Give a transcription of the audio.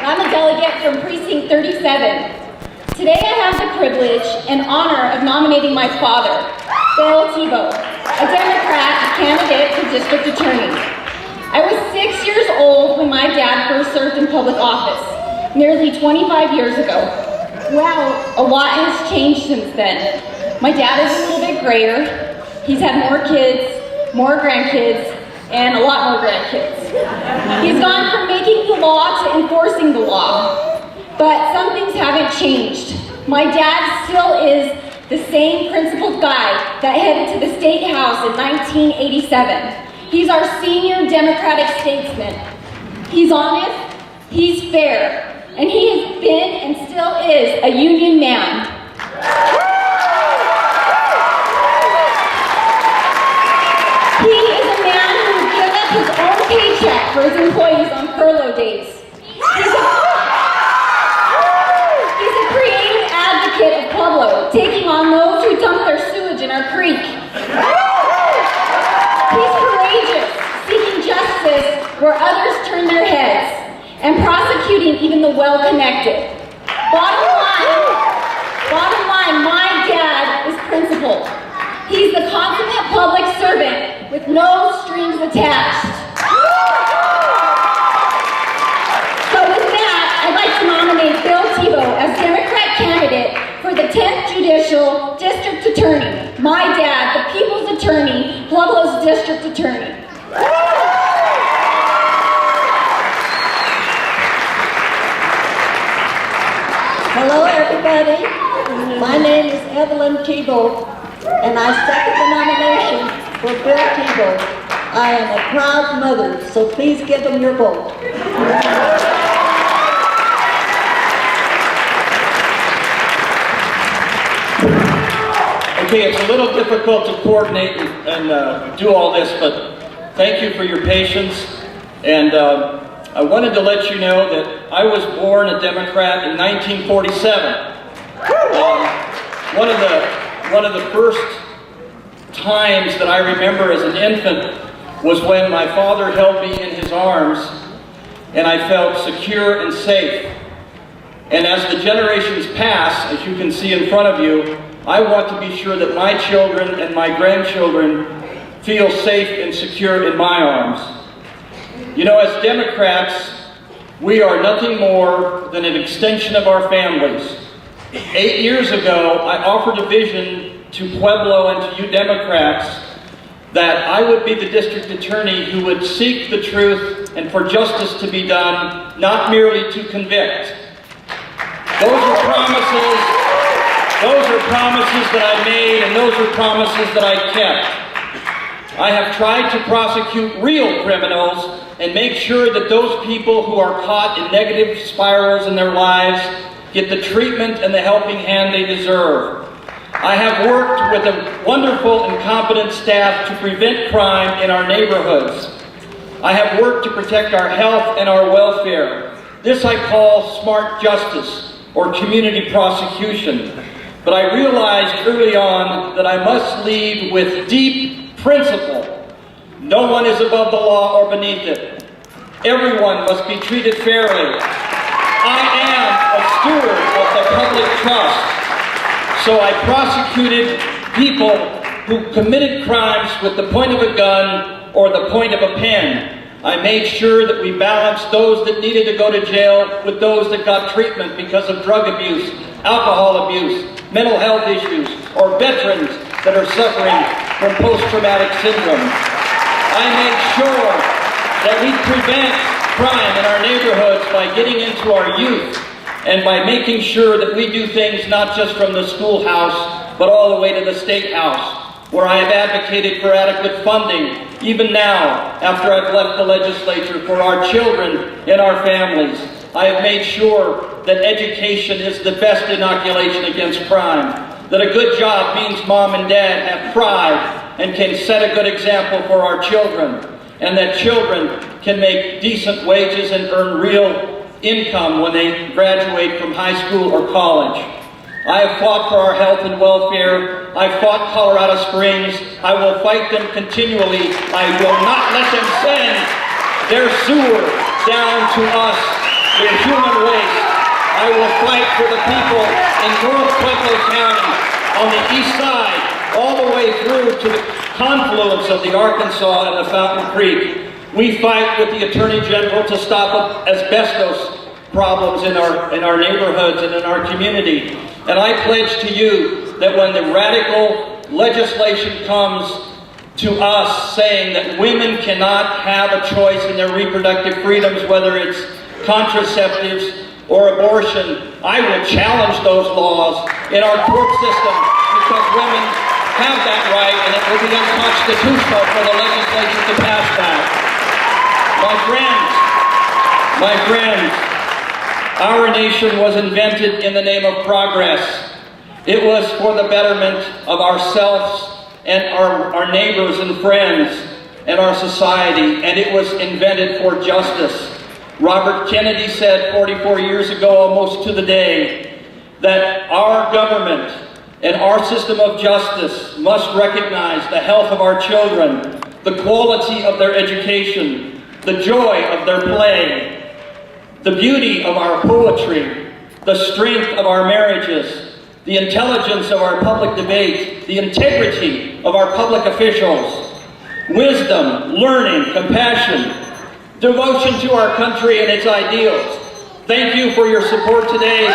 and I'm a delegate from Precinct 37. Today I have the privilege and honor of nominating my father, Bill Thiebaut, a Democrat candidate for District Attorney. I was 6 years old when my dad first served in public office, nearly 25 years ago. Wow, a lot has changed since then. My dad is a little bit grayer. He's had more kids, more grandkids, and a lot more grandkids. He's gone from making the law to enforcing the law. But some things haven't changed. My dad still is the same principled guy that headed to the State House in 1987. He's our senior Democratic statesman. He's honest, he's fair, and he has been and still is a union man. He is a man who would give up his own paycheck for his employees on furlough days. He's a creative advocate of Pueblo, taking on those who dump their sewage in our creek. He's courageous, seeking justice where others turn their heads, and prosecuting even the well-connected. Bottom line, my dad is principled. He's the consummate public servant with no strings attached. So with that, I'd like to nominate Bill Thiebaut as Democrat candidate for the 10th Judicial District Attorney. My dad, the People's Attorney, Pueblo's District Attorney. Hello everybody, my name is Evelyn Thiebaut, and I second the nomination for Bill Thiebaut. I am a proud mother, so please give him your vote. Okay, it's a little difficult to coordinate and do all this, but thank you for your patience. And I wanted to let you know that I was born a Democrat in 1947. One of the first times that I remember as an infant was when my father held me in his arms and I felt secure and safe. And as the generations pass, as you can see in front of you, I want to be sure that my children and my grandchildren feel safe and secure in my arms. You know, as Democrats, we are nothing more than an extension of our families. 8 years ago, I offered a vision to Pueblo and to you Democrats that I would be the district attorney who would seek the truth and for justice to be done, not merely to convict. Those are promises that I made, and those are promises that I kept. I have tried to prosecute real criminals and make sure that those people who are caught in negative spirals in their lives get the treatment and the helping hand they deserve. I have worked with a wonderful and competent staff to prevent crime in our neighborhoods. I have worked to protect our health and our welfare. This I call smart justice, or community prosecution. But I realized early on that I must lead with deep principle. No one is above the law or beneath it. Everyone must be treated fairly. I am a steward of the public trust. So I prosecuted people who committed crimes with the point of a gun or the point of a pen. I made sure that we balanced those that needed to go to jail with those that got treatment because of drug abuse, alcohol abuse, mental health issues, or veterans that are suffering from post-traumatic syndrome. I made sure that we prevent crime in our neighborhoods by getting into our youth and by making sure that we do things not just from the schoolhouse, but all the way to the State House, where I have advocated for adequate funding, even now, after I've left the legislature, for our children and our families. I have made sure that education is the best inoculation against crime, that a good job means mom and dad have pride and can set a good example for our children, and that children can make decent wages and earn real income when they graduate from high school or college. I have fought for our health and welfare. I fought Colorado Springs. I will fight them continually. I will not let them send their sewer down to us in human waste. I will fight for the people in North Pueblo County, on the east side, all the way through to the confluence of the Arkansas and the Fountain Creek. We fight with the Attorney General to stop asbestos problems in our neighborhoods and in our community. And I pledge to you that when the radical legislation comes to us saying that women cannot have a choice in their reproductive freedoms, whether it's contraceptives or abortion, I will challenge those laws in our court system, because women have that right, and it will be unconstitutional for the legislature to pass that. My friends, our nation was invented in the name of progress. It was for the betterment of ourselves and our neighbors and friends and our society, and it was invented for justice. Robert Kennedy said 44 years ago, almost to the day, that our government and our system of justice must recognize the health of our children, the quality of their education, the joy of their play, the beauty of our poetry, the strength of our marriages, the intelligence of our public debate, the integrity of our public officials, wisdom, learning, compassion, devotion to our country and its ideals. Thank you for your support today.